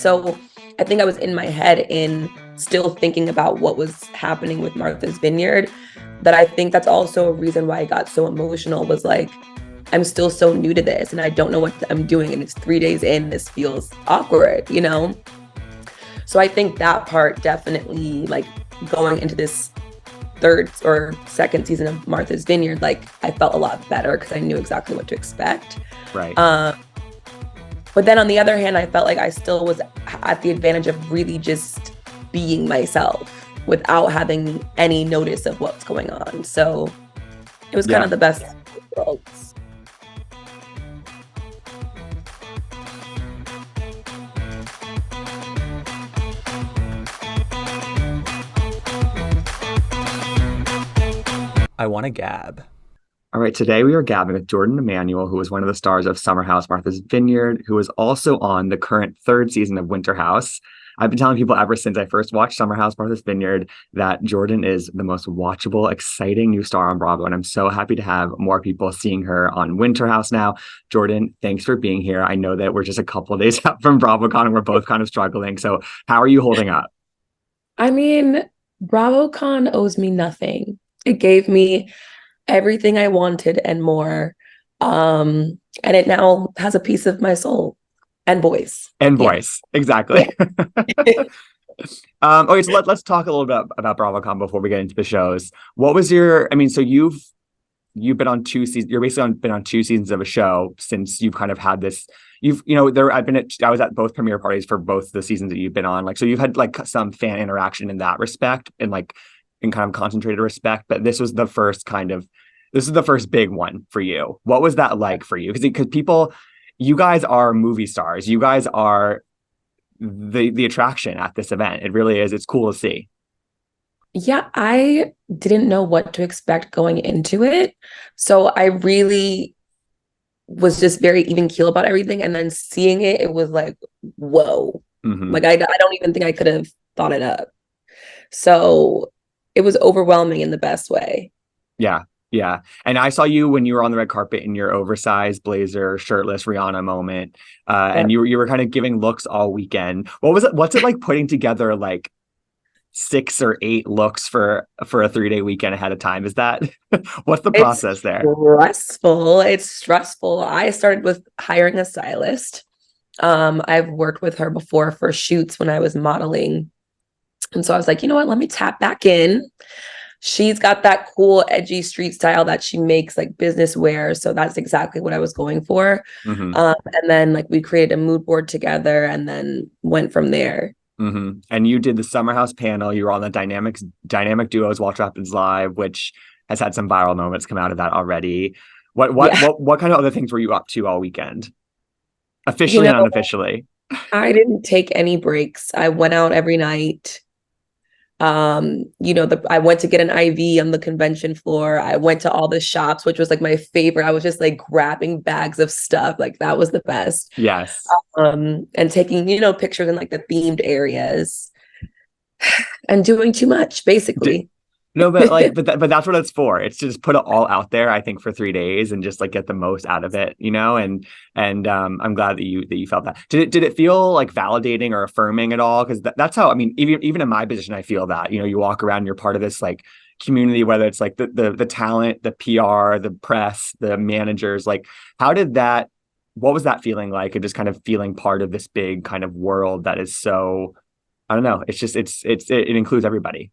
So I think I was in my head in still thinking about what was happening with Martha's Vineyard, that I think that's also a reason why I got so emotional, was like, I'm still so new to this and I don't know what I'm doing. And it's 3 days in, this feels awkward, you know? So I think that part definitely, like, going into this third or second season of Martha's Vineyard, like, I felt a lot better because I knew exactly what to expect. Right. But then on the other hand, I felt like I still was at the advantage of really just being myself without having any notice of what's going on. So it was kind of the best of both worlds. I want to gab. All right, today we are gabbing with Jordan Emanuel, who was one of the stars of Summer House Martha's Vineyard, who is also on the current third season of Winter House. I've been telling people ever since I first watched Summer House Martha's Vineyard that Jordan is the most watchable, exciting new star on Bravo, and I'm so happy to have more people seeing her on Winter House now. Jordan, thanks for being here. I know that we're just a couple of days out from BravoCon and we're both kind of struggling, so how are you holding up? I mean, BravoCon owes me nothing. It gave me everything I wanted and more. And it now has a piece of my soul and voice. And voice, exactly. Okay, so let's talk a little bit about BravoCon before we get into the shows. What was your, I mean, so you've been on two seasons, you're basically been on two seasons of a show since you've kind of had this, I was at both premiere parties for both the seasons that you've been on. Like, so you've had like some fan interaction in that respect and like in kind of concentrated respect, but this is the first big one for you. What was that like for you? Because people, you guys are movie stars. You guys are the attraction at this event. It really is. It's cool to see. Yeah, I didn't know what to expect going into it. So I really was just very even keel about everything. And then seeing it, it was like, whoa. Mm-hmm. Like, I don't even think I could have thought it up. So it was overwhelming in the best way. Yeah. Yeah. And I saw you when you were on the red carpet in your oversized blazer, shirtless Rihanna moment. And you were kind of giving looks all weekend. What's it like putting together like 6 or 8 looks for a 3-day weekend ahead of time? Is that what's the process there? It's stressful. I started with hiring a stylist. I've worked with her before for shoots when I was modeling. And so I was like, you know what, let me tap back in. She's got that cool, edgy street style that she makes like business wear. So that's exactly what I was going for. Mm-hmm. And then like we created a mood board together and then went from there. Mm-hmm. And you did the Summer House panel. You were on the dynamic duos Watch What Happens Live, which has had some viral moments come out of that already. What kind of other things were you up to all weekend? Officially and unofficially? I didn't take any breaks. I went out every night. I went to get an IV on the convention floor. I went to all the shops, which was like my favorite. I was just like grabbing bags of stuff. Like that was the best. Yes. And taking, pictures in like the themed areas and doing too much, basically. No, but but that's what it's for. It's to just put it all out there, I think, for 3 days and just like get the most out of it, and I'm glad that you felt that. Did it feel like validating or affirming at all? Because that's how, I mean, even in my position, I feel that, you walk around, you're part of this like community, whether it's like the talent, the PR, the press, the managers, like what was that feeling like? And just kind of feeling part of this big kind of world that is so, I don't know. It's just, it includes everybody.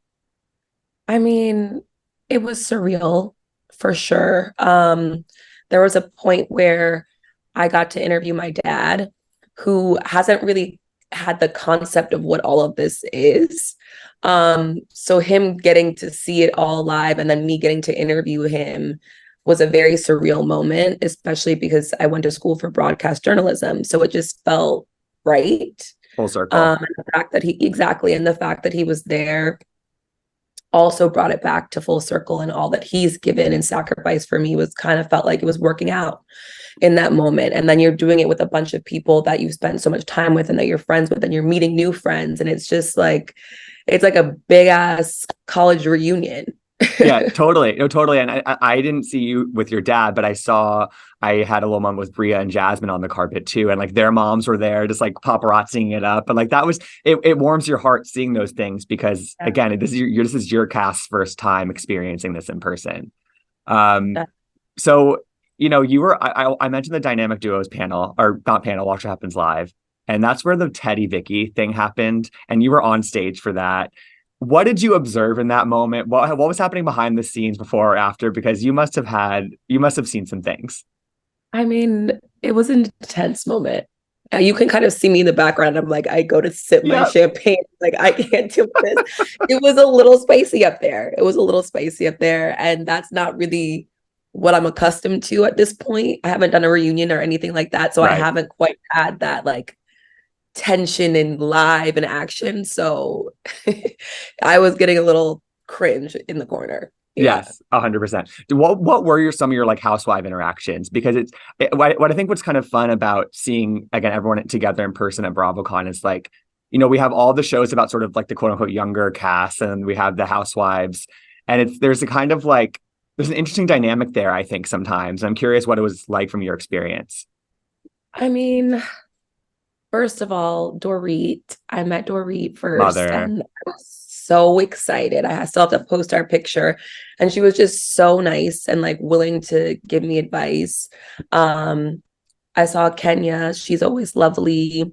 I mean, it was surreal for sure. There was a point where I got to interview my dad, who hasn't really had the concept of what all of this is. So him getting to see it all live and then me getting to interview him was a very surreal moment, especially because I went to school for broadcast journalism. So it just felt right. Full circle. And the fact that he was there also brought it back to full circle, and all that he's given and sacrificed for me was kind of felt like it was working out in that moment. And then you're doing it with a bunch of people that you spend so much time with and that you're friends with, and you're meeting new friends. And it's just like, it's like a big ass college reunion. Yeah, totally. No, totally. And I didn't see you with your dad, but I had a little moment with Bria and Jasmine on the carpet too. And like their moms were there just like paparazziing it up. And like that was it warms your heart seeing those things because Yeah. again, this is your cast's first time experiencing this in person. Um, so you were I mentioned the dynamic duos panel or not panel, Watch What Happens Live. And that's where the Teddy Vicky thing happened. And you were on stage for that. What did you observe in that moment? What was happening behind the scenes before or after? Because you must have seen some things. I mean, it was an intense moment. You can kind of see me in the background. I'm like, I go to sip my Yeah, champagne. Like, I can't do this. It was a little spacey up there. It was a little spacey up there. And that's not really what I'm accustomed to at this point. I haven't done a reunion or anything like that. So I right. haven't quite had that like tension and live and action. So I was getting a little cringe in the corner. Yeah. Yes, 100%. What were some of your like housewife interactions? Because what I think what's kind of fun about seeing again everyone together in person at BravoCon is like, we have all the shows about sort of like the quote unquote younger cast, and we have the housewives, and there's a kind of like there's an interesting dynamic there, I think sometimes. I'm curious what it was like from your experience. I mean, first of all, Dorit, I met Dorit first Mother. and I was so excited. I still have to post our picture. And she was just so nice and like willing to give me advice. Um, I saw Kenya, she's always lovely.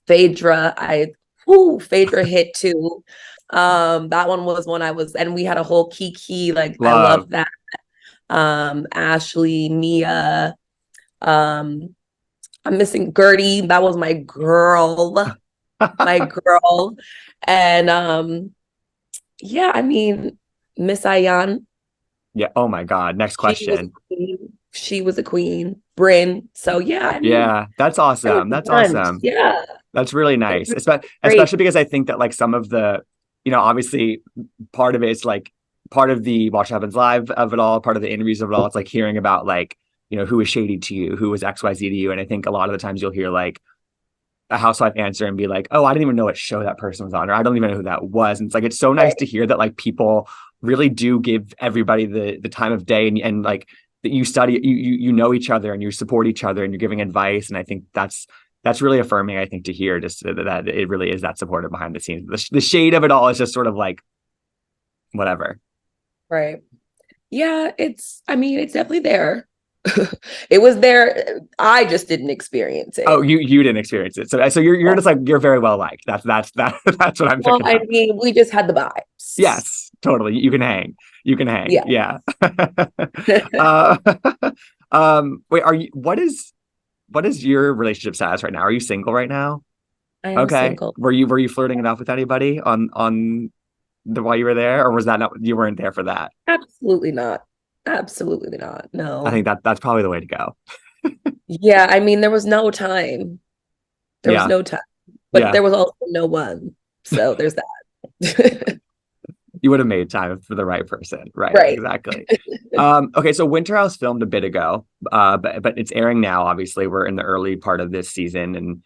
Phaedra, Phaedra hit too. That one was one I was, and we had a whole Kiki, like I Love. love that. Ashley, Mia, um, I'm missing Gertie. That was my girl. And yeah, I mean, Miss Ayan, Yeah. Oh my God. Next she was a question. queen. She was a queen. Bryn. So yeah, I mean, Yeah, that's it was awesome. a That's bunch. awesome. Yeah, That's really it nice. was great. Especially because I think that like some of the, obviously part of it is like part of the Watch What Happens Live of it all, part of the interviews of it all. It's like hearing about like, who was shady to you, who was XYZ to you. And I think a lot of the times you'll hear like a housewife answer and be like, oh, I didn't even know what show that person was on, or I don't even know who that was. And it's like it's so nice Right. to hear that like people really do give everybody the time of day and like that you study you know each other and you support each other and you're giving advice. And I think that's really affirming, I think, to hear just that it really is that supportive behind the scenes. The shade of it all is just sort of like whatever. Right. Yeah, I mean, it's definitely there. It was there. I just didn't experience Oh, it. you didn't experience it, so you're just like you're very well liked. That's what I'm Well, picking I up. mean, we just had the vibes. Yes, totally. You can hang. You can hang. Yeah. Yeah. uh, wait, what is your relationship status right now? Are you single right now? I am Okay. single. Were you flirting it off with anybody on the while you were there, or was that not you weren't there for that? Absolutely not. Absolutely not. I think No. that's probably the way to go. Yeah, I mean, there was no time. There was Yeah. no time, but Yeah. there was also no one. So there's that. You would have made time for the right person. Right. Right. Exactly. Okay, so Winter House filmed a bit ago, but it's airing now. Obviously, we're in the early part of this season, and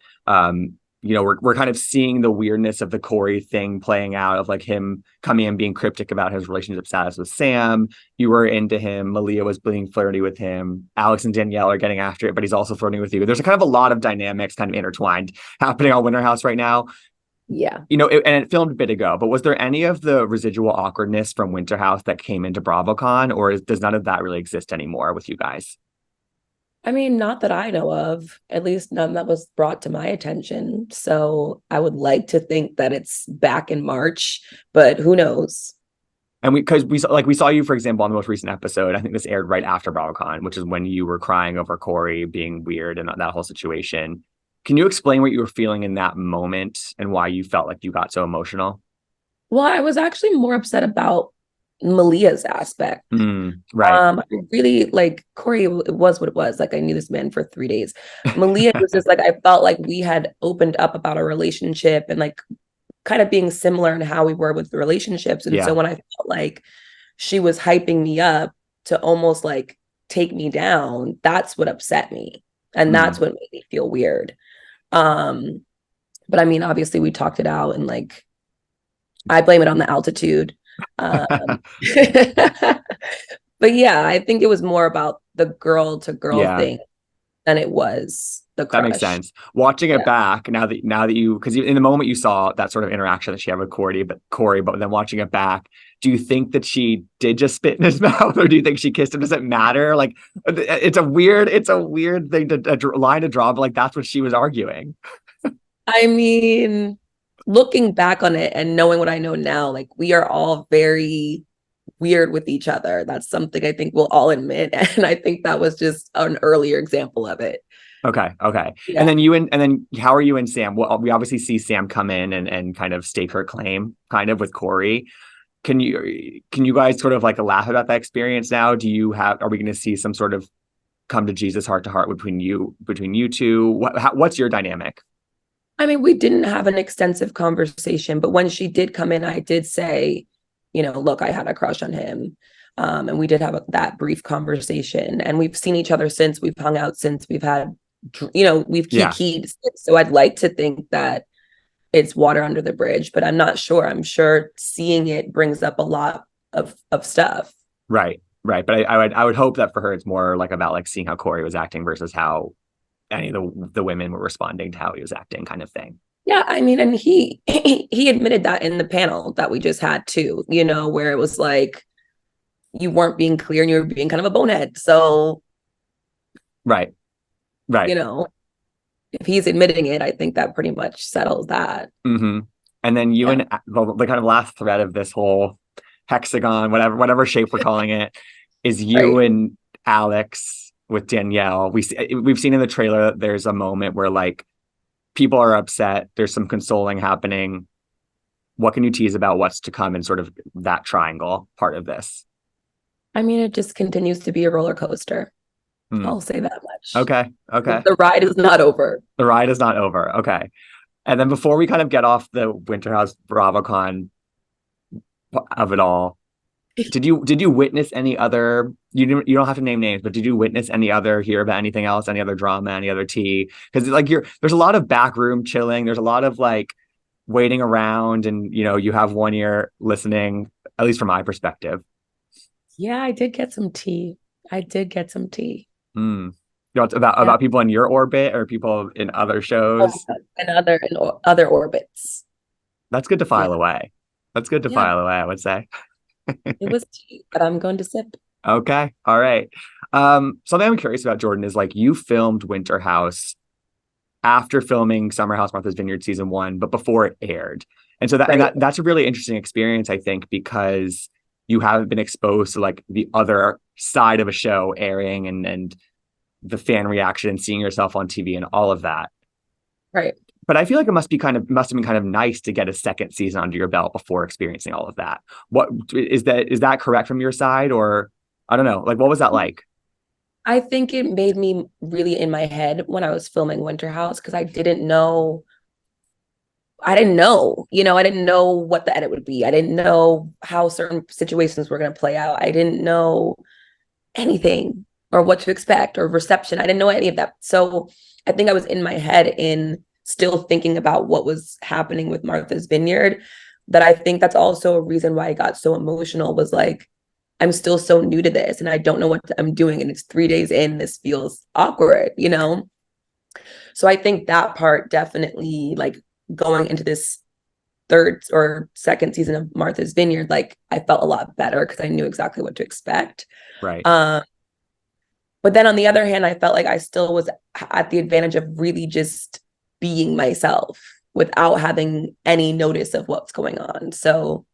we're kind of seeing the weirdness of the Corey thing playing out, of like him coming and being cryptic about his relationship status with Sam. You were into him. Malia was being flirty with him. Alex and Danielle are getting after it, but he's also flirting with you. There's a kind of a lot of dynamics kind of intertwined happening on Winter House right now. Yeah. And it filmed a bit ago, but was there any of the residual awkwardness from Winter House that came into BravoCon, or does none of that really exist anymore with you guys? I mean, not that I know of, at least none that was brought to my attention. So I would like to think that it's back in March, but who knows? And because we saw you, for example, on the most recent episode. I think this aired right after BravoCon, which is when you were crying over Corey being weird and that whole situation. Can you explain what you were feeling in that moment and why you felt like you got so emotional? Well, I was actually more upset about Malia's aspect. Right. I really like Corey was what it was. Like I knew this man for 3 days. Malia was just like I felt like we had opened up about our relationship and like kind of being similar in how we were with the relationships. And so Yeah. when I felt like she was hyping me up to almost like take me down, that's what upset me. And that's Mm. what made me feel weird. Um, but I mean, obviously we talked it out and like I blame it on the altitude. Um, but yeah, I think it was more about the girl to girl Yeah. thing than it was the That makes crush. sense. Watching it Yeah. back now that you because in the moment you saw that sort of interaction that she had with Corey, but then watching it back, do you think that she did just spit in his mouth, or do you think she kissed him? Does it matter? Like, it's a weird thing line to draw, but like that's what she was arguing. I mean, looking back on it and knowing what I know now, like we are all very weird with each other. That's something I think we'll all admit. And I think that was just an earlier example of it. Okay, okay. Yeah. And then how are you and Sam? Well, we obviously see Sam come in and kind of stake her claim, kind of with Corey. Can you guys sort of like laugh about that experience now? Are we going to see some sort of come to Jesus heart to heart between you two? What's your dynamic? I mean, we didn't have an extensive conversation, but when she did come in, I did say, look, I had a crush on him. And we did have that brief conversation. And we've seen each other since, we've hung out since, we've Yeah, kikied. So I'd like to think that it's water under the bridge, but I'm not sure. I'm sure seeing it brings up a lot of stuff. right, right. But I would hope that for her it's more like about like seeing how Corey was acting versus how any of the women were responding to how he was acting, kind of thing. Yeah, I mean, and he admitted that in the panel that we just had too, where it was like you weren't being clear and you were being kind of a bonehead. So, Right, you right. know, if he's admitting it, I think that pretty much settles that. Mm-hmm. And then you Yeah, and the kind of last thread of this whole hexagon, whatever shape we're calling it, is you right. and Alex with Danielle. We've seen in the trailer that there's a moment where like people are upset. There's some consoling happening. What can you tease about what's to come in sort of that triangle part of this? I mean, it just continues to be a roller coaster. Hmm. I'll say that much. Okay. Okay. The ride is not over. The ride is not over. Okay. And then before we kind of get off the Winterhouse BravoCon of it all, did you witness any other you don't have to name names, but did you witness any other hear about anything else, any other drama, any other tea? Because like there's a lot of backroom chilling, there's a lot of like waiting around, and you have one ear listening, at least from my perspective. Yeah, I did get some tea. I did get some tea. Mm. It's about Yeah. people in your orbit or people in other Oh, shows. and other orbits. That's good to Yeah. file away. That's good to Yeah. file away, I would say. It was tea, but I'm going to sip. Okay. All right. Something I'm curious about, Jordan, is like you filmed Winter House after filming Summer House Martha's Vineyard season one, but before it aired. And so Right. that's a really interesting experience, I think, because you haven't been exposed to like the other side of a show airing and the fan reaction and seeing yourself on TV and all of that. Right. But I feel like it must have been kind of nice to get a second season under your belt before experiencing all of that. What is that correct from your side, or I don't know, like what was that like? I think it made me really in my head when I was filming Winter House because I didn't know. I didn't know, I didn't know what the edit would be. I didn't know how certain situations were going to play out. I didn't know anything or what to expect or reception. I didn't know any of that. So I think I was in my head in still thinking about what was happening with Martha's Vineyard. That I think that's also a reason why I got so emotional was like, I'm still so new to this and I don't know what I'm doing. And it's 3 days in, this feels awkward. So I think that part definitely like going into this third or second season of Martha's Vineyard, like I felt a lot better because I knew exactly what to expect. Right. Um, but then on the other hand, I felt like I still was at the advantage of really just being myself without having any notice of what's going on. So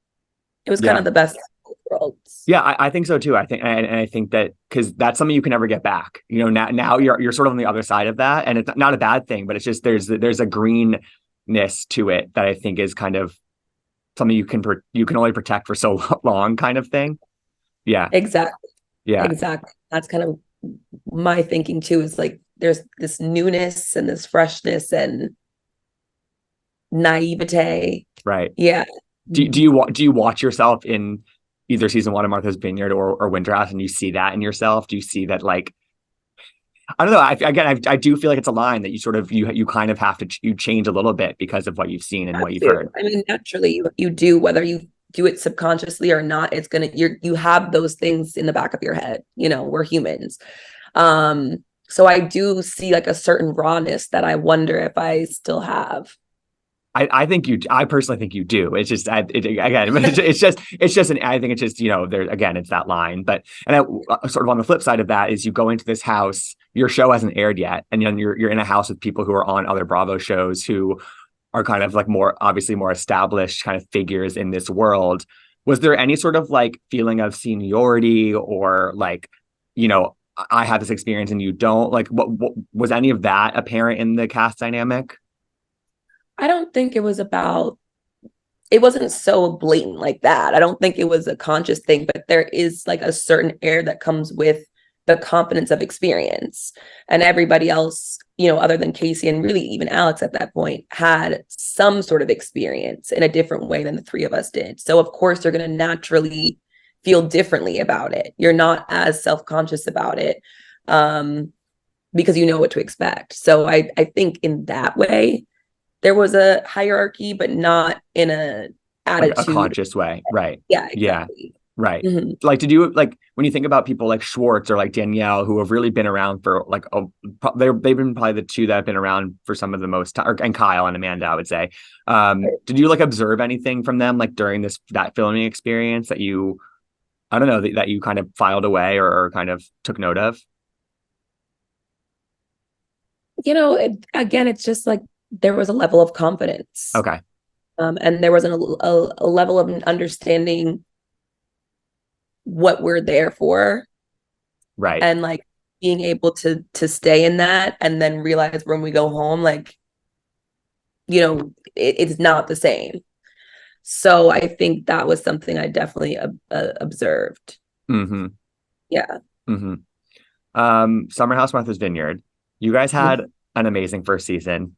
it was kind Yeah. of the best of both worlds. Yeah, I think so too. I think, and I think that because that's something you can never get back. Now you're sort of on the other side of that, and it's not a bad thing, but it's just there's a greenness to it that I think is kind of something you can only protect for so long, kind of thing. Yeah, Exactly. yeah, Exactly. That's kind of my thinking too, is like there's this newness and this freshness and naivete. right. Yeah. Do you watch yourself in either season one of Martha's Vineyard or Winter House, and you see that in yourself? Do you see that like I don't know. I do feel like it's a line that you sort of you kind of have to you change a little bit because of what you've seen and Have what you've to. heard. I mean, naturally, you do, whether you do it subconsciously or not, it's gonna you have those things in the back of your head. We're humans. So I do see like a certain rawness that I wonder if I still have. I think I personally think you do. It's just, again, I think it's just, there, again, it's that line. But, and sort of on the flip side of that is you go into this house, your show hasn't aired yet. And you're in a house with people who are on other Bravo shows who are kind of like obviously more established kind of figures in this world. Was there any sort of like feeling of seniority or like, I have this experience and you don't? Like, what was any of that apparent in the cast dynamic? I don't think it wasn't so blatant like that. I don't think it was a conscious thing, but there is like a certain air that comes with the confidence of experience. And everybody else, other than Casey and really even Alex at that point, had some sort of experience in a different way than the three of us did. So, of course, you're going to naturally feel differently about it. You're not as self-conscious about it because you know what to expect. So I think in that way, there was a hierarchy, but not in a Like a attitude. conscious way. Right. Yeah, Yeah. exactly. Right. Mm-hmm. Like, did you like when you think about people like Schwartz or like Danielle, who have really been around for like, they've been probably the two that have been around for some of the most time, and Kyle and Amanda, I would say. Did you like observe anything from them like during that filming experience that I don't know, that you kind of filed away or kind of took note of? Again, it's just like there was a level of confidence, Okay. and there was a level of understanding what we're there for, Right. and like being able to stay in that, and then realize when we go home, like it's not the same. So I think that was something I definitely observed. Mm-hmm. Yeah. Mm-hmm. Summer House Martha's Vineyard. You guys had an amazing first season.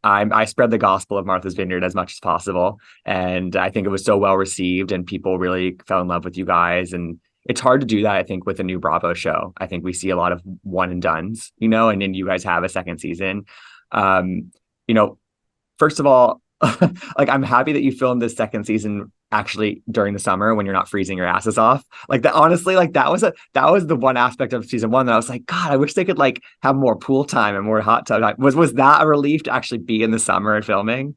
I spread the gospel of Martha's Vineyard as much as possible, and I think it was so well received, and people really fell in love with you guys. And it's hard to do that, I think, with a new Bravo show. I think we see a lot of one and dones, and then you guys have a second season. Um, you know, First of all, like I'm happy that you filmed this second season actually during the summer when you're not freezing your asses off. Like that, honestly, like that was the one aspect of season one that I was like, God, I wish they could like have more pool time and more hot tub time. Was that a relief to actually be in the summer and filming?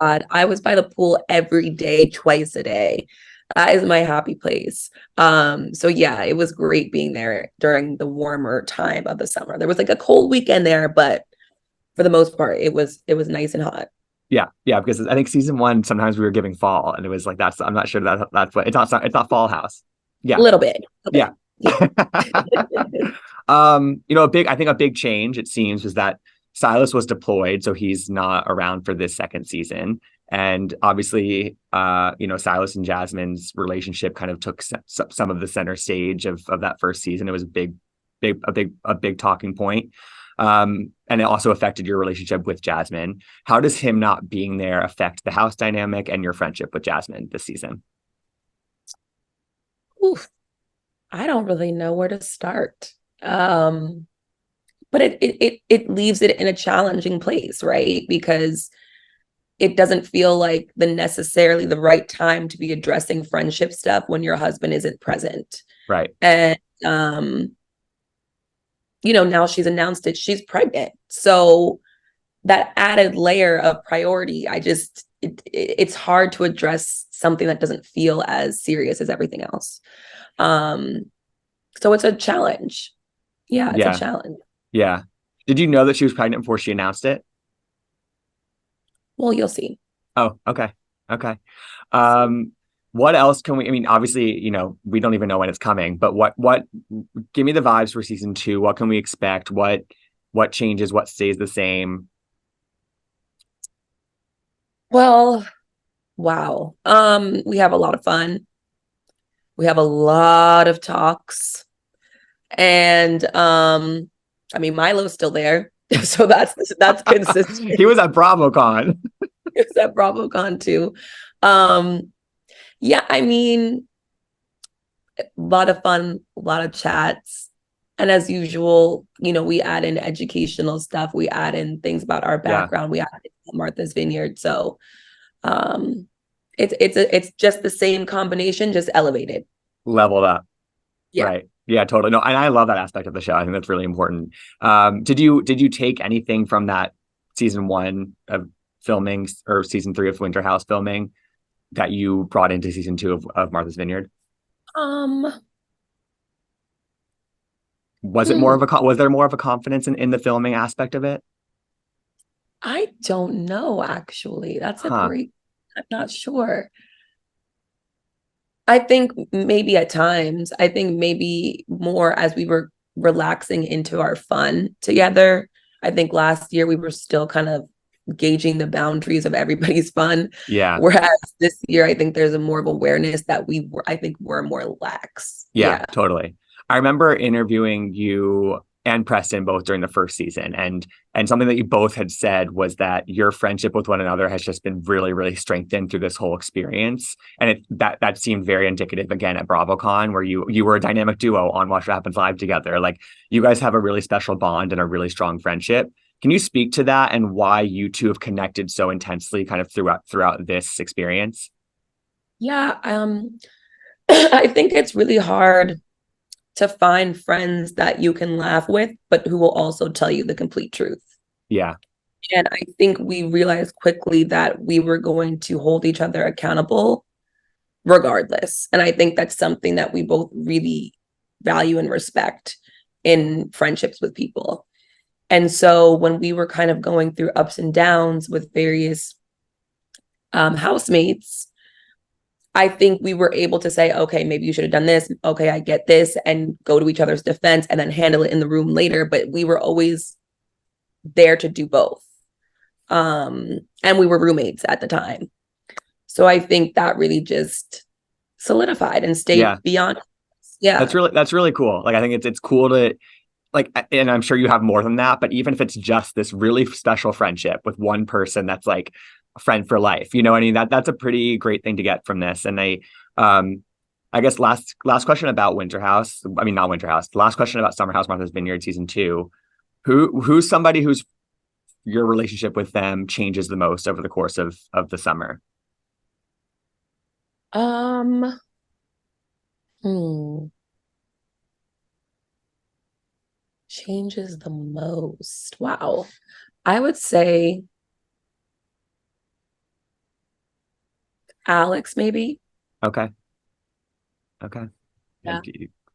God, I was by the pool every day, twice a day. That is my happy place. So yeah, it was great being there during the warmer time of the summer. There was like a cold weekend there, but for the most part, it was nice and hot. Yeah, yeah, because I think season one sometimes we were giving fall, and it was like I'm not sure that's what it's not Fall House. A Yeah, little bit. A yeah. bit. Yeah. A big change, it seems, was that Silas was deployed, so he's not around for this second season. And obviously, Silas and Jasmine's relationship kind of took some of the center stage of that first season. It was a big talking point. And it also affected your relationship with Jasmine. How does him not being there affect the house dynamic and your friendship with Jasmine this season? Oof, I don't really know where to start. But it leaves it in a challenging place, right? Because it doesn't feel like necessarily the right time to be addressing friendship stuff when your husband isn't present. Right. And now she's announced it, she's pregnant. So that added layer of priority, it's hard to address something that doesn't feel as serious as everything else. So it's a challenge. Yeah, it's a Yeah. challenge. Yeah. Did you know that she was pregnant before she announced it? Well, you'll see. Oh, okay. Okay. Um, what else can I mean, obviously, we don't even know when it's coming, but give me the vibes for season two. What can we expect? What changes? What stays the same? Well, wow. We have a lot of fun. We have a lot of talks. And I mean Milo's still there. So that's consistent. He was at BravoCon. It's at BravoCon too. Um, yeah, I mean, a lot of fun, a lot of chats. And as usual, we add in educational stuff. We add in things about our Yeah. background. We add in Martha's Vineyard. So, um, It's just the same combination, just elevated. Leveled up. Yeah. Right. Yeah, totally. No, and I love that aspect of the show. I think that's really important. Did you take anything from that season one of filming or season three of Winter House filming that you brought into season two of Martha's Vineyard? Um, Was it more hmm, of a was there more of a confidence in the filming aspect of it? I don't know actually. That's a Huh. great, I'm not sure. I think maybe at times, I think maybe more as we were relaxing into our fun together. I think last year we were still kind of gauging the boundaries of everybody's fun. Yeah. Whereas this year, I think there's a more of awareness that I think we're more lax. Yeah, Yeah. totally. I remember interviewing you and Preston both during the first season, and something that you both had said was that your friendship with one another has just been really, really strengthened through this whole experience. And that seemed very indicative again at BravoCon, where you were a dynamic duo on Watch What Happens Live together. Like you guys have a really special bond and a really strong friendship. Can you speak to that and why you two have connected so intensely kind of throughout this experience? Yeah. I think it's really hard to find friends that you can laugh with, but who will also tell you the complete truth. Yeah. And I think we realized quickly that we were going to hold each other accountable regardless. And I think that's something that we both really value and respect in friendships with people. And so when we were kind of going through ups and downs with various housemates, I think we were able to say, okay, maybe you should have done this. Okay, I get this, and go to each other's defense and then handle it in the room later. But we were always there to do both. And we were roommates at the time. So I think that really just solidified and Yeah. stayed beyond. Yeah. That's really cool. Like I think it's cool to like, and I'm sure you have more than that, but even if it's just this really special friendship with one person that's like a friend for life, you know what I mean? That's a pretty great thing to get from this. And um, I guess last question about Winter House. I mean, not Winter House. Last question about Summer House Martha's Vineyard season two. Who's somebody who's your relationship with them changes the most over the course of the summer? Um, hmm, changes the most. Wow. I would say Alex, maybe. Okay. Okay. Yeah.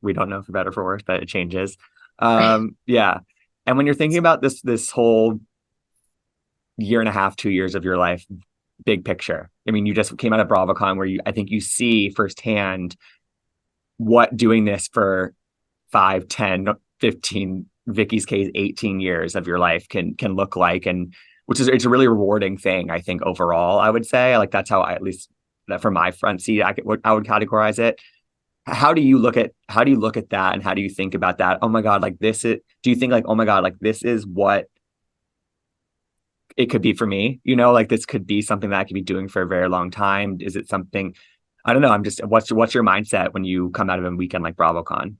We don't know for better or for worse, but it changes. Yeah. And when you're thinking about this whole year and a half, 2 years of your life, big picture. I mean, you just came out of BravoCon where I think you see firsthand what doing this for 5, 10, 15, Vicky's case, 18 years of your life can look like. And which is, it's a really rewarding thing, I think, overall, I would say. Like that's how I, at least that from my front seat, I would categorize it. How do you look at that and how do you think about that? Oh my God, like this is, do you think like, oh my God, like this is what it could be for me, like this could be something that I could be doing for a very long time. Is it something, I don't know. I'm just, what's your mindset when you come out of a weekend like BravoCon?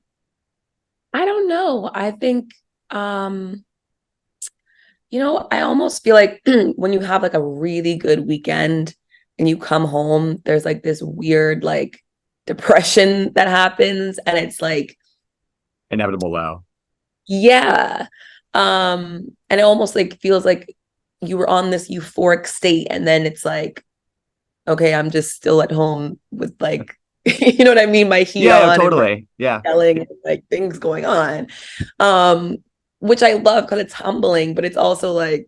I don't know. I think, I almost feel like when you have like a really good weekend and you come home, there's like this weird like depression that happens. And it's like, Inevitable low. yeah. And it almost like feels like you were on this euphoric state, and then it's like, okay, I'm just still at home with like, you know what I mean? My heat Yeah, on and my totally. Yeah. yelling and like things going on. Um, which I love because it's humbling, but it's also like,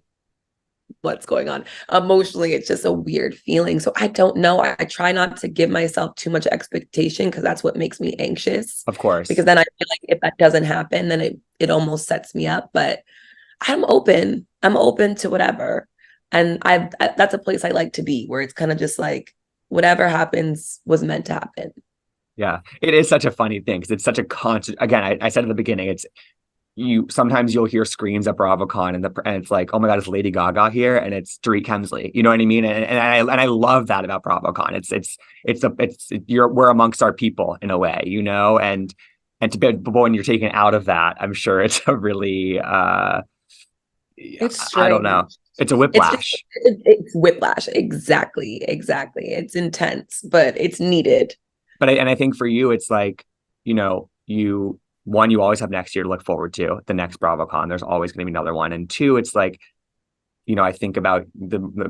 what's going on emotionally. It's just a weird feeling. So I don't know. I try not to give myself too much expectation because that's what makes me anxious. Of course. Because then I feel like if that doesn't happen, then it almost sets me up. But I'm open. I'm open to whatever. And that's a place I like to be, where it's kind of just like whatever happens was meant to happen. Yeah. It is such a funny thing because it's such a constant, again, I said at the beginning, it's you sometimes you'll hear screams at BravoCon and it's like, oh my God, it's Lady Gaga here and it's Dorit Kemsley. You know what I mean? And I love that about BravoCon. We're amongst our people in a way, and to be, but when you're taken out of that, I'm sure it's a really It's I don't strange. know. It's a It's just whiplash. it's whiplash. Exactly. Exactly. It's intense, but it's needed. But I think for you, it's like, you know, you always have next year to look forward to, the next BravoCon. There's always going to be another one. And two, it's like, you know, I think about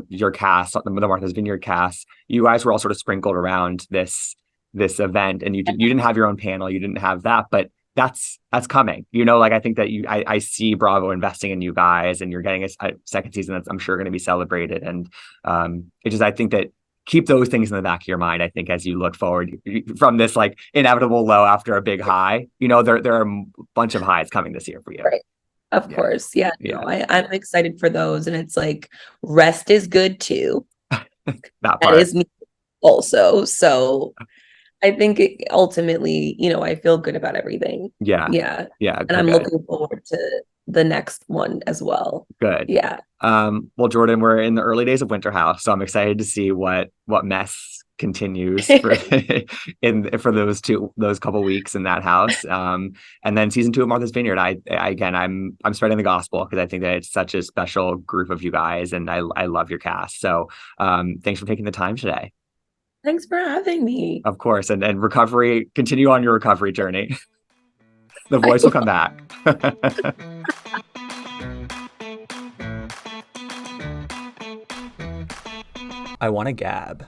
your cast, the Martha's Vineyard cast. You guys were all sort of sprinkled around this event, and you didn't have your own panel, you didn't have that, but that's coming. You know, like I think that I see Bravo investing in you guys, and you're getting a second season that's I'm sure going to be celebrated. And it just I think that keep those things in the back of your mind. I think as you look forward from this like inevitable low after a big high, you know, there are a bunch of highs coming this year for you. Right. Of Yeah, course. Yeah. No, yeah, I'm excited for those. And it's like rest is good too. that That part. is me also. So I think ultimately, I feel good about everything. Yeah, Yeah. yeah, And good, I'm good. looking forward to the next one as well. Good. Yeah. Well, Jordan, we're in the early days of Winter House, so I'm excited to see what mess continues for in for those couple weeks in that house. And then season 2 of Martha's Vineyard. Again, I'm spreading the gospel because I think that it's such a special group of you guys, and I love your cast. So thanks for taking the time today. Thanks for having me. Of course, and recovery. Continue on your recovery journey. The voice will come back. I want to gab.